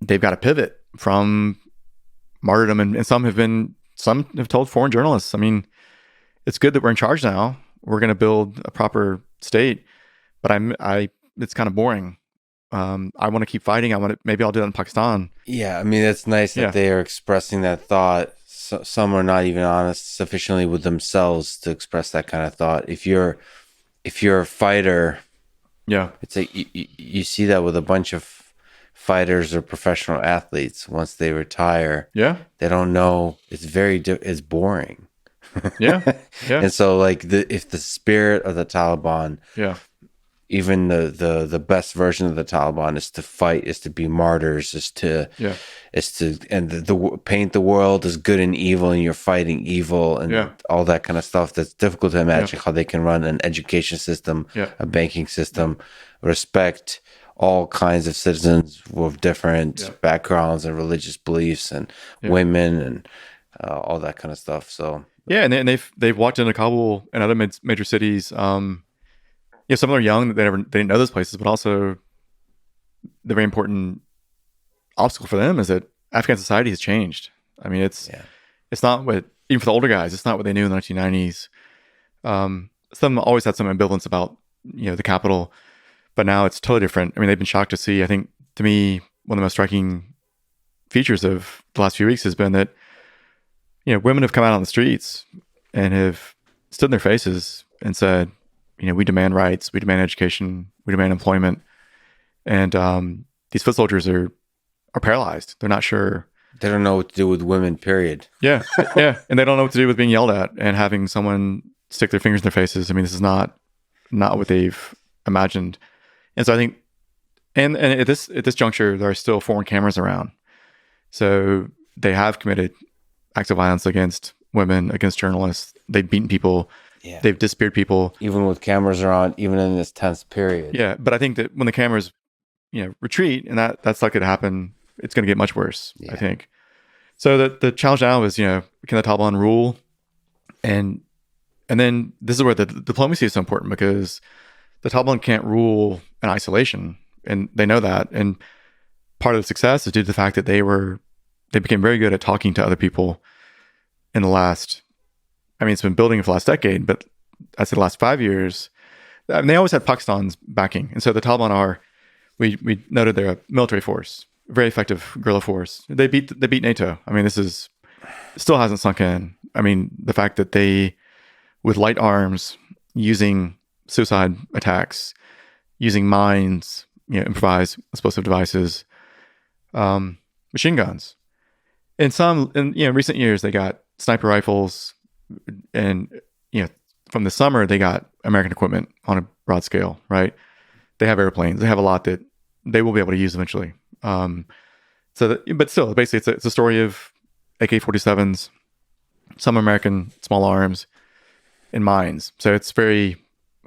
they've got to pivot from martyrdom, and some have told foreign journalists, I mean, it's good that we're in charge now. We're going to build a proper state, but it's kind of boring. I want to keep fighting. Maybe I'll do that in Pakistan. Yeah, I mean, it's nice that they are expressing that thought. Some are not even honest sufficiently with themselves to express that kind of thought. If you're a fighter, it's like you see that with a bunch of fighters or professional athletes. Once they retire, they don't know. It's boring. And so, like, if the spirit of the Taliban, even the best version of the Taliban is to fight, is to be martyrs, is to paint the world as good and evil, and you're fighting evil and all that kind of stuff. That's difficult to imagine how they can run an education system, a banking system, respect all kinds of citizens with different backgrounds and religious beliefs and women and all that kind of stuff. So and they've walked into Kabul and other major cities. Some are young, they didn't know those places, but also the very important obstacle for them is that Afghan society has changed. I mean, it's not what, even for the older guys, it's not what they knew in the 1990s. Some always had some ambivalence about, the capital, but now it's totally different. I mean, they've been shocked to see. I think, to me, one of the most striking features of the last few weeks has been that, women have come out on the streets and have stood in their faces and said, we demand rights, we demand education, we demand employment. And these foot soldiers are paralyzed. They're not sure. They don't know what to do with women, period. Yeah. And they don't know what to do with being yelled at and having someone stick their fingers in their faces. I mean, this is not what they've imagined. And so I think, and at this juncture, there are still foreign cameras around. So they have committed acts of violence against women, against journalists. They've beaten people. Yeah. They've disappeared people. Even with cameras around, even in this tense period. Yeah, but I think that when the cameras, retreat, and that's likely to happen, it's going to get much worse, I think. So the challenge now is, can the Taliban rule? And then this is where the diplomacy is so important, because the Taliban can't rule in isolation, and they know that. And part of the success is due to the fact that they became very good at talking to other people in the last, it's been building for the last decade, but I'd say the last 5 years. I mean, they always had Pakistan's backing. And so the Taliban we noted they're a military force, very effective guerrilla force. They beat NATO. I mean, it still hasn't sunk in. I mean, the fact that they, with light arms, using suicide attacks, using mines, improvised explosive devices, machine guns. In recent years, they got sniper rifles, and from the summer they got American equipment on a broad scale, right? They have airplanes. They have a lot that they will be able to use eventually. But still, basically, it's a story of AK-47s, some American small arms, and mines. So it's very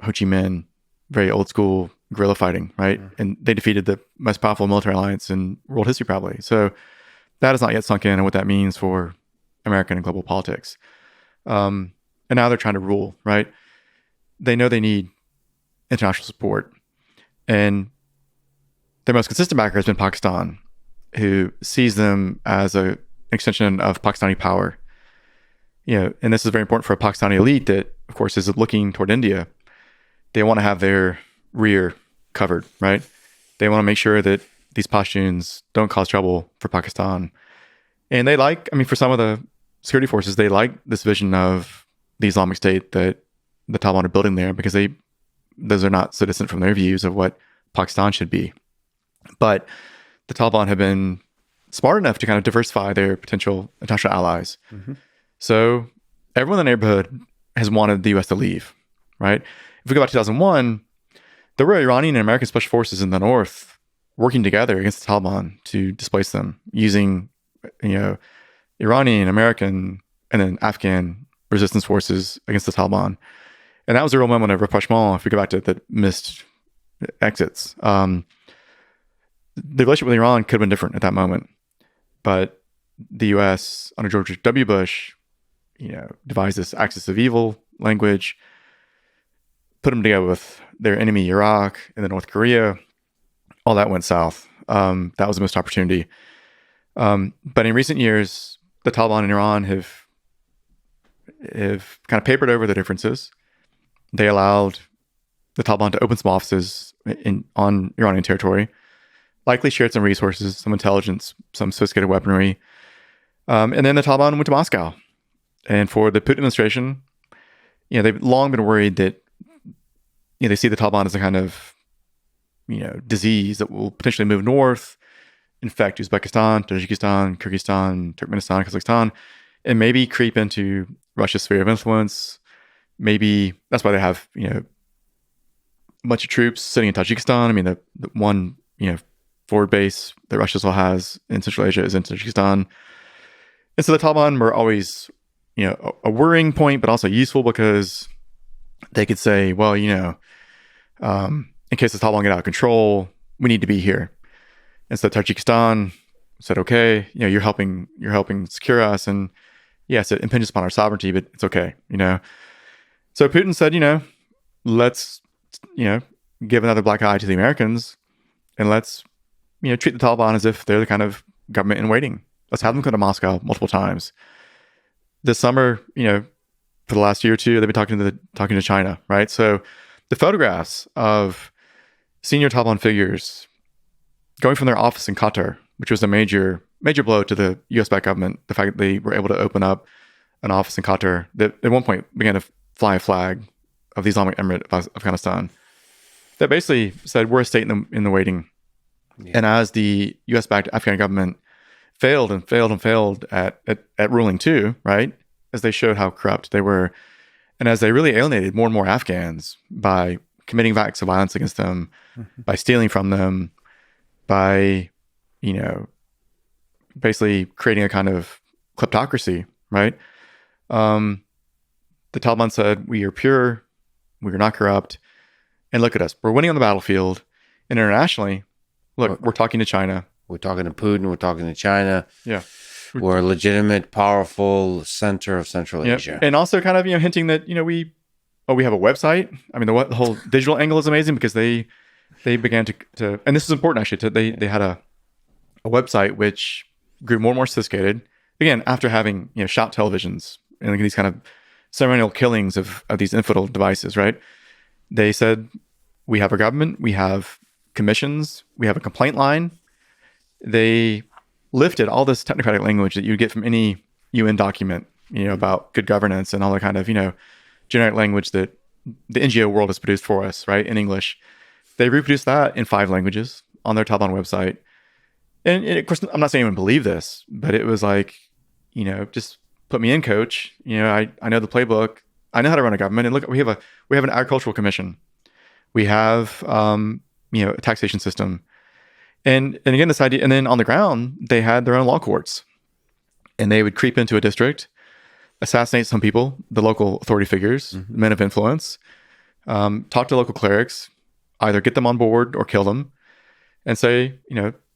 Ho Chi Minh, very old school guerrilla fighting, right? Mm-hmm. And they defeated the most powerful military alliance in world history, probably. So that has not yet sunk in, and what that means for American and global politics. And now they're trying to rule, right? They know they need international support. And their most consistent backer has been Pakistan, who sees them as an extension of Pakistani power. And this is very important for a Pakistani elite that, of course, is looking toward India. They want to have their rear covered, right? They want to make sure that these Pashtuns don't cause trouble for Pakistan. And they for some of the security forces, they like this vision of the Islamic State that the Taliban are building there, because those are not so distant from their views of what Pakistan should be. But the Taliban have been smart enough to kind of diversify their potential international allies. Mm-hmm. So everyone in the neighborhood has wanted the U.S. to leave, right? If we go back to 2001, there were Iranian and American special forces in the north working together against the Taliban to displace them, using, Iranian, American, and then Afghan resistance forces against the Taliban. And that was a real moment of rapprochement if we go back to the missed exits. The relationship with Iran could have been different at that moment. But the U.S., under George W. Bush, devised this axis of evil language, put them together with their enemy, Iraq, and then North Korea. All that went south. that was a missed opportunity. But in recent years, the Taliban and Iran have kind of papered over the differences. They allowed the Taliban to open some offices on Iranian territory, likely shared some resources, some intelligence, some sophisticated weaponry. And then the Taliban went to Moscow. And for the Putin administration, they've long been worried that they see the Taliban as a kind of disease that will potentially move north, infect Uzbekistan, Tajikistan, Kyrgyzstan, Turkmenistan, Kazakhstan, and maybe creep into Russia's sphere of influence. Maybe that's why they have a bunch of troops sitting in Tajikistan. I mean, the one forward base that Russia still has in Central Asia is in Tajikistan. And so the Taliban were always a worrying point, but also useful because they could say, well, in case the Taliban get out of control, we need to be here. And so Tajikistan said, okay, you're helping secure us. And yes, it impinges upon our sovereignty, but it's okay, So Putin said, let's, give another black eye to the Americans and let's, treat the Taliban as if they're the kind of government in waiting. Let's have them come to Moscow multiple times. This summer, for the last year or two, they've been talking to China, right? So the photographs of senior Taliban figures going from their office in Qatar, which was a major blow to the U.S.-backed government, the fact that they were able to open up an office in Qatar that at one point began to fly a flag of the Islamic Emirate of Afghanistan, that basically said we're a state in the waiting. Yeah. And as the U.S.-backed Afghan government failed at ruling too, right? As they showed how corrupt they were, and as they really alienated more and more Afghans by committing acts of violence against them, by stealing from them, by basically creating a kind of kleptocracy, right? The Taliban said, we are pure, we are not corrupt, and look at us. We're winning on the battlefield. And internationally, look, we're talking to China. We're talking to Putin. We're talking to China. Yeah. We're a legitimate, powerful center of Central Asia. And also kind of, hinting that, we have a website. I mean, the whole digital angle is amazing because they began to, and this is important actually, they had a website which grew more and more sophisticated. Again, after having, shot televisions and these kind of ceremonial killings of these infidel devices, right? They said, we have a government, we have commissions, we have a complaint line. They lifted all this technocratic language that you get from any UN document, about good governance and all the kind of, generic language that the NGO world has produced for us, right, in English. They reproduced that in 5 languages on their Taliban website. And of course, I'm not saying anyone believed this, but it was like, just put me in, coach. I know the playbook. I know how to run a government. And look, we have an agricultural commission. We have, a taxation system. And again, this idea, and then on the ground, they had their own law courts. And they would creep into a district, assassinate some people, the local authority figures, men of influence, talk to local clerics, either get them on board or kill them, and say,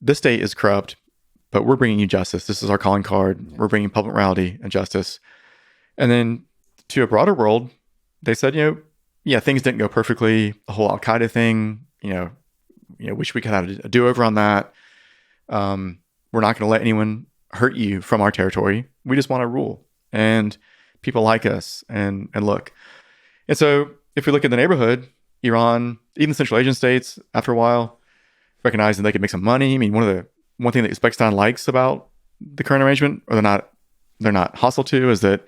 this state is corrupt, but we're bringing you justice. This is our calling card. Yeah. We're bringing public morality and justice. And then to a broader world, they said, things didn't go perfectly. The whole Al-Qaeda thing, wish we could have a do-over on that. We're not going to let anyone hurt you from our territory. We just want to rule. And people like us and look. And so if we look at the neighborhood, Iran, even Central Asian states, after a while, recognizing they could make some money. I mean, one thing that Uzbekistan likes about the current arrangement, or they're not hostile to, is that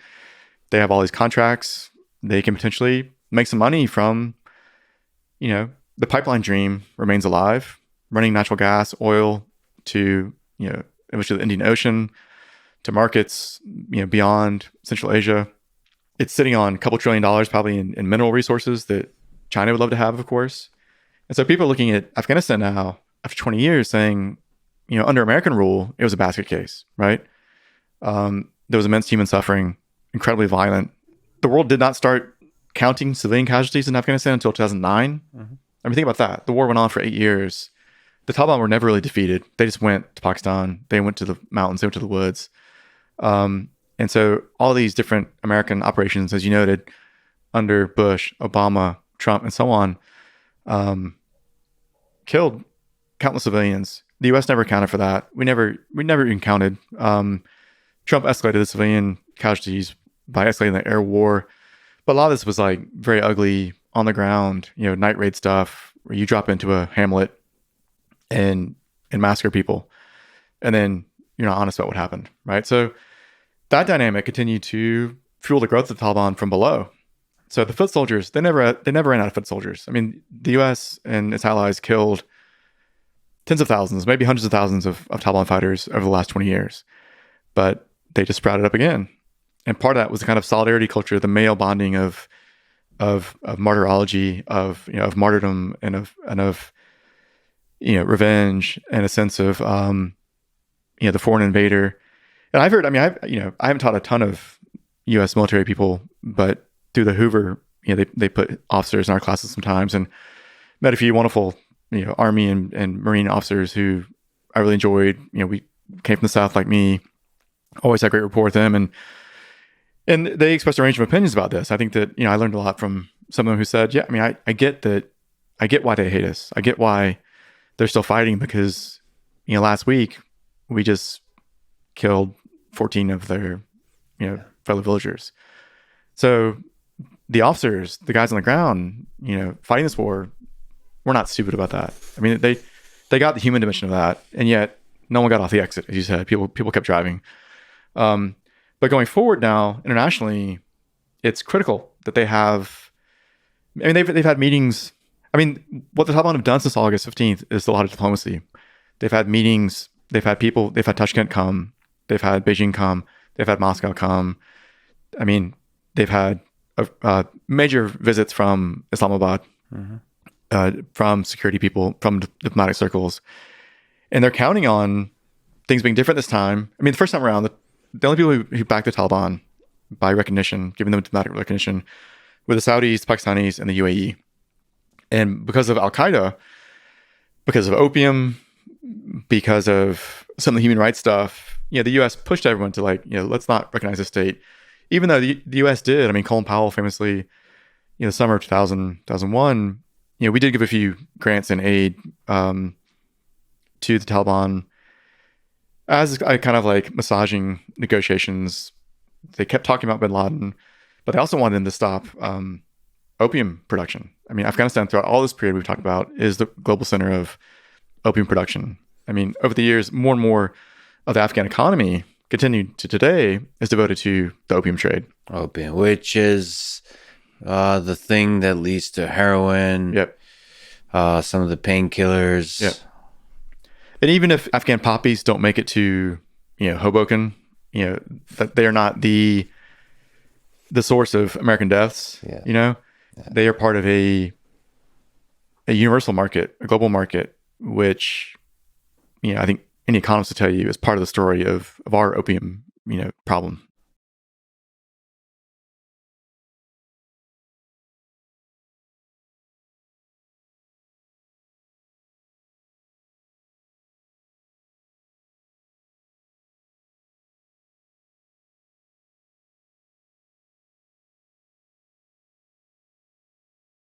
they have all these contracts. They can potentially make some money from, the pipeline dream remains alive, running natural gas, oil to, eventually the Indian Ocean, to markets, beyond Central Asia. It's sitting on a couple $1 trillion probably in mineral resources that China would love to have, of course. And so people are looking at Afghanistan now after 20 years saying, under American rule, it was a basket case, right? There was immense human suffering, incredibly violent. The world did not start counting civilian casualties in Afghanistan until 2009. I mean, think about that. The war went on for 8 years. The Taliban were never really defeated. They just went to Pakistan. They went to the mountains. They went to the woods. And so all these different American operations, as you noted, under Bush, Obama, Trump, and so on, killed countless civilians. the U.S. never accounted for that. We never even counted. Trump escalated the civilian casualties by escalating the air war, but a lot of this was like very ugly on the ground, night raid stuff where you drop into a hamlet and massacre people, and then you're not honest about what happened, right? So that dynamic continued to fuel the growth of the Taliban from below. So the foot soldiers, they never ran out of foot soldiers. I mean, the U.S. and its allies killed tens of thousands, maybe hundreds of thousands of Taliban fighters over the last 20 years, but they just sprouted up again. And part of that was the kind of solidarity culture, the male bonding of martyrology, of martyrdom, and of revenge, and a sense of the foreign invader. And I've heard, I haven't taught a ton of U.S. military people, but through the Hoover, they put officers in our classes sometimes, and met a few wonderful, Army and Marine officers who I really enjoyed. We came from the South like me, always had great rapport with them, and they expressed a range of opinions about this. I think that, I learned a lot from some of them who said, yeah, I get that. I get why they hate us. I get why they're still fighting, because, last week we just killed 14 of their, fellow villagers. So the officers, the guys on the ground, fighting this war, we're not stupid about that. I mean, they got the human dimension of that, and yet no one got off the exit, as you said. People kept driving. But going forward now, internationally, it's critical that they have. I mean, they've had meetings. I mean, what the Taliban have done since August 15th is a lot of diplomacy. They've had meetings. They've had people. They've had Tashkent come. They've had Beijing come. They've had Moscow come. I mean, they've had major visits from Islamabad, from security people, from diplomatic circles, and they're counting on things being different this time. I mean, the first time around, the only people who backed the Taliban by recognition, giving them diplomatic recognition, were the Saudis, the Pakistanis, and the UAE. And because of Al-Qaeda, because of opium, because of some of the human rights stuff, the U.S. pushed everyone to let's not recognize the state. Even though the U.S. did. I mean, Colin Powell famously, the summer of 2001, we did give a few grants and aid to the Taliban as a kind of massaging negotiations. They kept talking about bin Laden, but they also wanted them to stop opium production. I mean, Afghanistan, throughout all this period we've talked about, is the global center of opium production. I mean, over the years, more and more of the Afghan economy, continued to today, is devoted to the opium trade. Opium, which is the thing that leads to heroin. Yep. Some of the painkillers. Yep. And even if Afghan poppies don't make it to, Hoboken, that they are not the source of American deaths. Yeah. They are part of a universal market, a global market, which, I think any economist will tell you is part of the story of our opium, problem.